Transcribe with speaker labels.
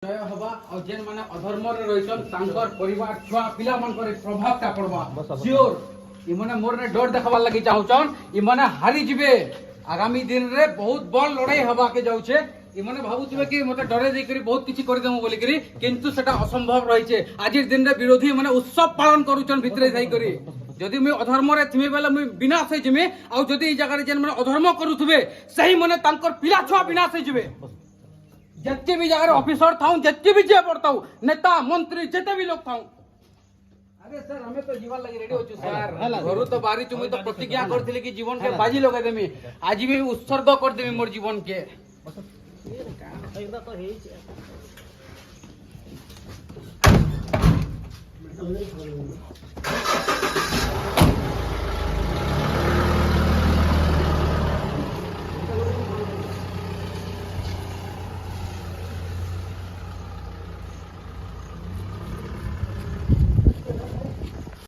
Speaker 1: ଜୟ ହବା ଆଉ ଯେନ୍ ମାନେ ଅଧର୍ମରେ ରହିଛନ୍ ତାଙ୍କର ପରିବାର ଛୁଆ ପିଲା ମାନଙ୍କର ପ୍ରଭାବଟା ପଡବା ସିଓର ଇମାନେ ମୋରନେ ଡର ଦେଖବାର ଲାଗି ଚାହୁଁଛନ୍ ଇମାନେ ହାରି ଯିବେ ଆଗାମୀ ଦିନରେ ବହୁତ ବଡ ଲড়াই ହବାକେ ଯାଉଛେ ଇମାନେ ଭାବୁଥିବେ କି ମତେ ଡରେ ଦେଇକରି ବହୁତ କିଛି କରିଦେମୁ ବୋଲିକରି କିନ୍ତୁ ସେଟା ଅସମ୍ଭବ ରହିଛେ ଆଜିର ଦିନରେ ବିରୋଧୀ ମାନେ ଉତ୍ସବ ପାଳନ କରୁଛନ୍ ଭିତରେ ଯାଇକରି ଯଦି ମୁଇଁ ଅଧର୍ମରେ ଥିମି ବେଲେ ମୁଇଁ ବିନାଶ ହେଇଯିମି ଆଉ ଯଦି ଏଇ ଜାଗାରେ ଯେନ୍ ମାନେ ଅଧର୍ମ କରୁଥିବେ ସେହି ମାନେ ତାଙ୍କର ପିଲା ଛୁଆ ବିନାଶ ହେଇଯିବେ जितने भी जगह ऑफिसर था जितने भी जे पड़ता हूँ नेता मंत्री जितने भी लोग था अरे सर हमें तो जीवन लगी रेडी हो सर घरू तो बारी चुमी तो प्रतिज्ञा करथिले कि जीवन के बाजी लगा देमी आज भी उत्सर्ग कर देमी मोर जीवन के